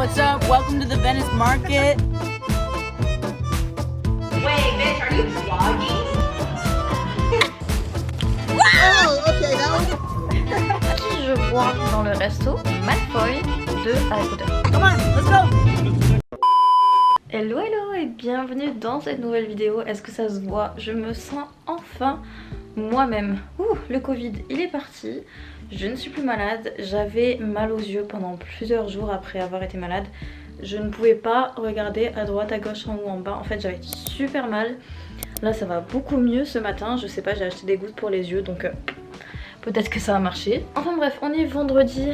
What's up? Welcome to the Venice Market. Wait, bitch, are you vlogging? Oh, okay, that was... Qui je vois dans le resto? Malfoy de Harry Potter. Come on, let's go. Hello hello et bienvenue dans cette nouvelle vidéo. Est-ce que ça se voit? Je me sens enfin moi-même. Ouh, le Covid il est parti. Je ne suis plus malade. J'avais mal aux yeux pendant plusieurs jours après avoir été malade. Je ne pouvais pas regarder à droite, à gauche, en haut, en bas. En fait j'avais super mal. Là ça va beaucoup mieux ce matin. Je sais pas, j'ai acheté des gouttes pour les yeux donc peut-être que ça a marché. Enfin bref, on est vendredi.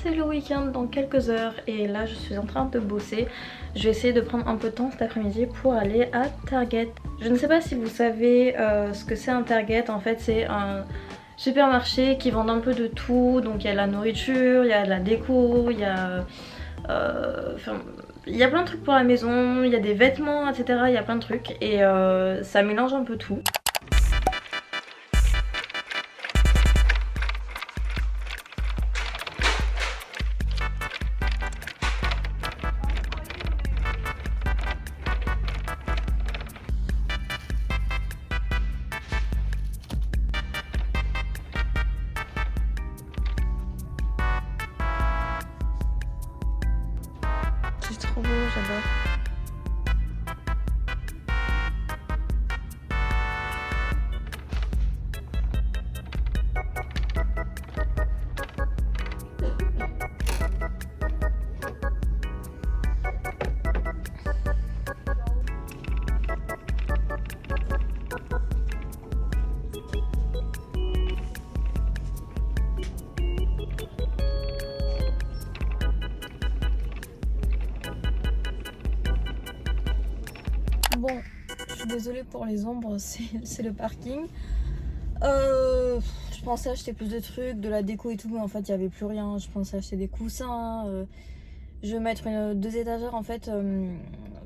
C'est le week-end dans quelques heures et là je suis en train de bosser. Je vais essayer de prendre un peu de temps cet après-midi pour aller à Target. Je ne sais pas si vous savez ce que c'est un Target. En fait c'est un supermarché qui vend un peu de tout. Donc il y a de la nourriture, il y a de la déco, il y a plein de trucs pour la maison, il y a des vêtements, etc. Il y a plein de trucs et ça mélange un peu tout. C'est trop beau, j'adore. Bon, je suis désolée pour les ombres, c'est le parking. Je pensais acheter plus de trucs, de la déco et tout, mais en fait il n'y avait plus rien. Je pensais acheter des coussins. Je vais mettre deux étagères en fait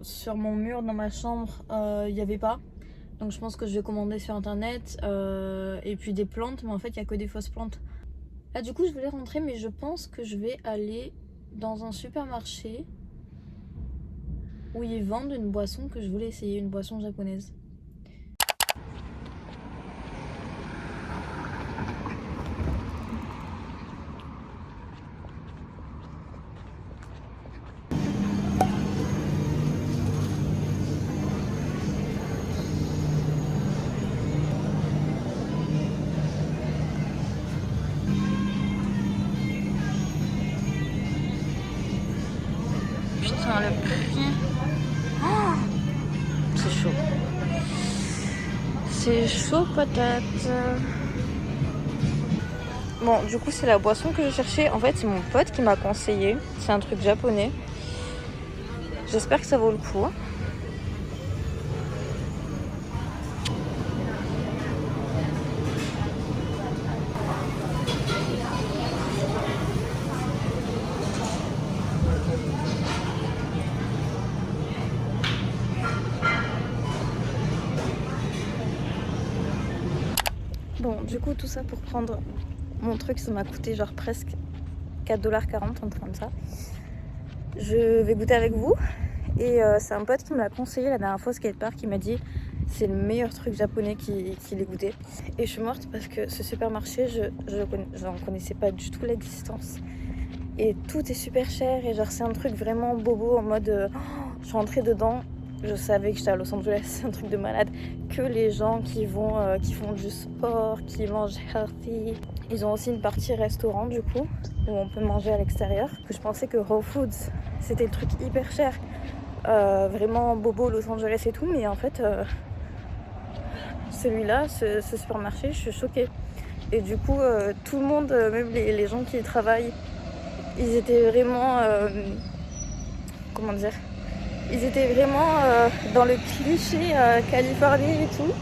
sur mon mur dans ma chambre. Il n'y avait pas. Donc je pense que je vais commander sur internet. Et puis des plantes, mais en fait il n'y a que des fausses plantes. Là du coup je voulais rentrer, mais je pense que je vais aller dans un supermarché où ils vendent une boisson que je voulais essayer, une boisson japonaise. Putain, le prix. Oh, c'est chaud. C'est chaud patate. Bon, du coup, c'est la boisson que je cherchais. En fait, c'est mon pote qui m'a conseillé. C'est un truc japonais. J'espère que ça vaut le coup. Bon, du coup, tout ça pour prendre mon truc, ça m'a coûté genre presque 4,40 $, en train de ça. Je vais goûter avec vous. Et c'est un pote qui me l'a conseillé la dernière fois au skatepark qui m'a dit c'est le meilleur truc japonais qu'il ait goûté. Et je suis morte parce que ce supermarché, je n'en connaissais pas du tout l'existence. Et tout est super cher et genre c'est un truc vraiment bobo en mode je suis rentrée dedans. Je savais que j'étais à Los Angeles, c'est un truc de malade. Que les gens qui font du sport, qui mangent healthy. Ils ont aussi une partie restaurant du coup, où on peut manger à l'extérieur. Je pensais que Raw Foods, c'était le truc hyper cher. Vraiment bobo Los Angeles et tout, mais en fait, celui-là, ce supermarché, je suis choquée. Et du coup, tout le monde, même les gens qui y travaillent, ils étaient vraiment... comment dire ? Ils étaient vraiment dans le cliché Californie et tout.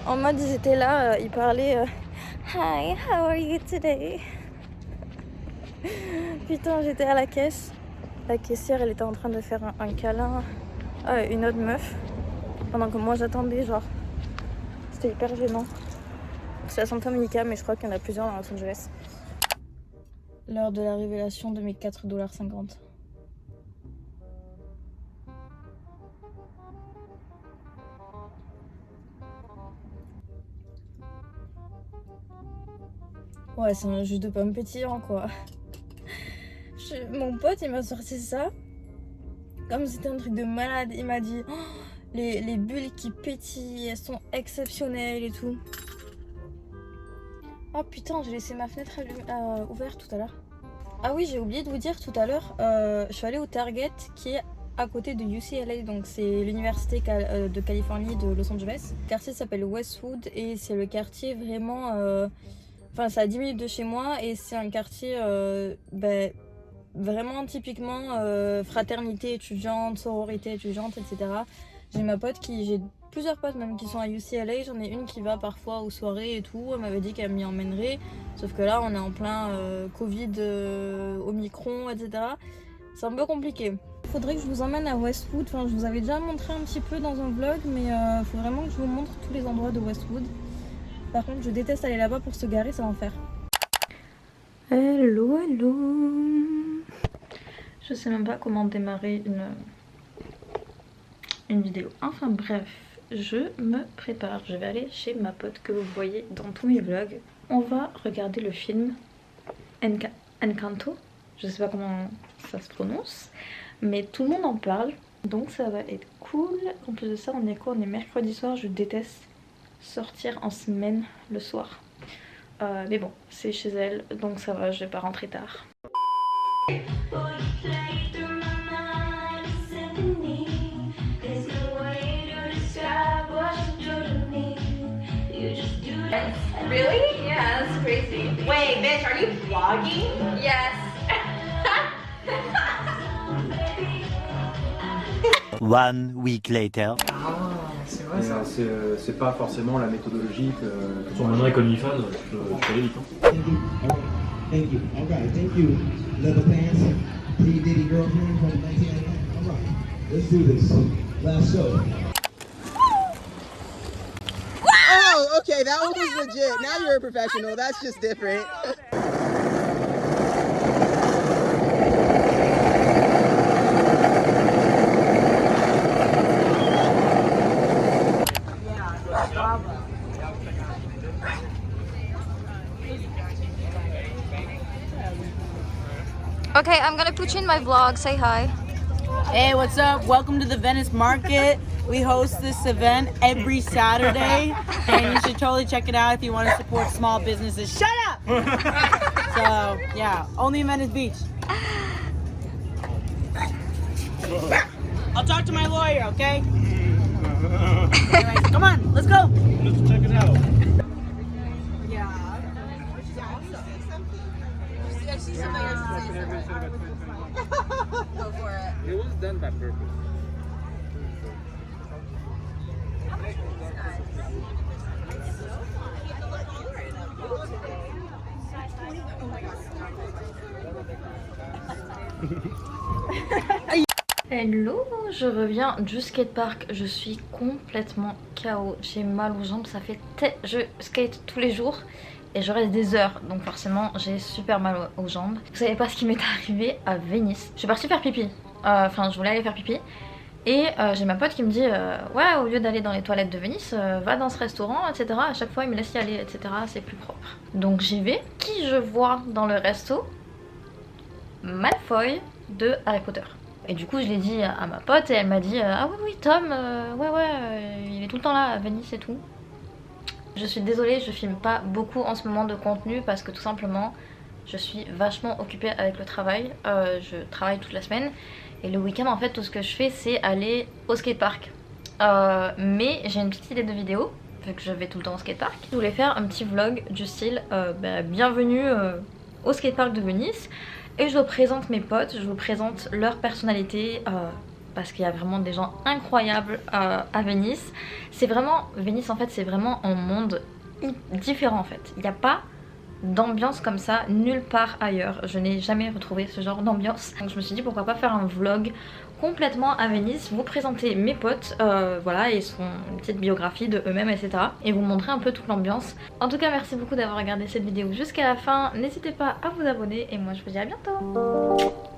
En mode ils étaient là, ils parlaient Hi, how are you today? Putain, j'étais à la caisse. La caissière, elle était en train de faire un câlin à une autre meuf. Pendant que moi j'attendais, genre. C'était hyper gênant. C'est à Santa Monica, mais je crois qu'il y en a plusieurs dans Los Angeles. L'heure de la révélation de mes 4,50 $. Ouais, c'est un jus de pomme pétillant quoi. Mon pote il m'a sorti ça comme c'était un truc de malade. Il m'a dit oh, les bulles qui pétillent, elles sont exceptionnelles et tout. Oh putain, j'ai laissé ma fenêtre ouverte tout à l'heure. Ah oui, j'ai oublié de vous dire tout à l'heure, je suis allée au Target qui est à côté de UCLA, donc c'est l'université de Californie de Los Angeles. Le quartier s'appelle Westwood et c'est le quartier vraiment... Enfin, c'est à 10 minutes de chez moi et c'est un quartier vraiment typiquement fraternité étudiante, sororité étudiante, etc. J'ai plusieurs potes même qui sont à UCLA. J'en ai une qui va parfois aux soirées et tout. Elle m'avait dit qu'elle m'y emmènerait. Sauf que là, on est en plein Covid, Omicron, etc. C'est un peu compliqué. Il faudrait que je vous emmène à Westwood. Enfin, je vous avais déjà montré un petit peu dans un vlog, mais il faut vraiment que je vous montre tous les endroits de Westwood. Par contre, je déteste aller là-bas pour se garer, c'est l'enfer. Hello, hello. Je sais même pas comment démarrer une vidéo. Enfin bref, je me prépare. Je vais aller chez ma pote que vous voyez dans tous mes vlogs. On va regarder le film Encanto. Je sais pas comment ça se prononce, mais tout le monde en parle. Donc ça va être cool. En plus de ça, on est quoi? On est mercredi soir. Je déteste sortir en semaine le soir. Mais bon, c'est chez elle, donc ça va, je vais pas rentrer tard. Really? Yeah, that's crazy. Wait, bitch, are you vlogging? Yes. 1 week later. C'est pas forcément la méthodologie que... Sur maintenant avec OnlyFans, je peux aller vite. Thank you. All right, thank you. Leather pants, P. Diddy girlfriend from 1989. All right, let's do this. Last show. Oh, okay, that one was legit. Now you're a professional. That's just different. Okay, I'm gonna put you in my vlog. Say hi. Hey, what's up? Welcome to the Venice Market. We host this event every Saturday, and you should totally check it out if you want to support small businesses. Shut up! So, yeah, only in Venice Beach. I'll talk to my lawyer, okay? Anyways, come on, let's go! Let's check it out. Go for it. It was done by purpose. Hello, je reviens du skatepark. Je suis complètement KO. J'ai mal aux jambes. Je skate tous les jours et je reste des heures. Donc forcément, j'ai super mal aux jambes. Vous savez pas ce qui m'est arrivé à Venise. Je suis partie faire pipi. Enfin, je voulais aller faire pipi. Et j'ai ma pote qui me dit ouais, au lieu d'aller dans les toilettes de Venise, va dans ce restaurant, etc. À chaque fois, il me laisse y aller, etc. C'est plus propre. Donc j'y vais. Qui je vois dans le resto? Malfoy de Harry Potter. Et du coup je l'ai dit à ma pote et elle m'a dit ah oui Tom, il est tout le temps là à Venise et tout. Je suis désolée, je filme pas beaucoup en ce moment de contenu parce que tout simplement je suis vachement occupée avec le travail. Je travaille toute la semaine et le week-end en fait tout ce que je fais c'est aller au skatepark. Mais j'ai une petite idée de vidéo vu que je vais tout le temps au skatepark. Je voulais faire un petit vlog du style bienvenue au skatepark de Venise. Et je vous présente mes potes, je vous présente leur personnalité parce qu'il y a vraiment des gens incroyables à Venise. C'est vraiment, Venise en fait c'est vraiment un monde différent en fait. Il n'y a pas d'ambiance comme ça nulle part ailleurs. Je n'ai jamais retrouvé ce genre d'ambiance. Donc je me suis dit pourquoi pas faire un vlog complètement à Venise, vous présenter mes potes, voilà, et une petite biographie de eux-mêmes, etc. Et vous montrer un peu toute l'ambiance. En tout cas, merci beaucoup d'avoir regardé cette vidéo jusqu'à la fin. N'hésitez pas à vous abonner et moi je vous dis à bientôt.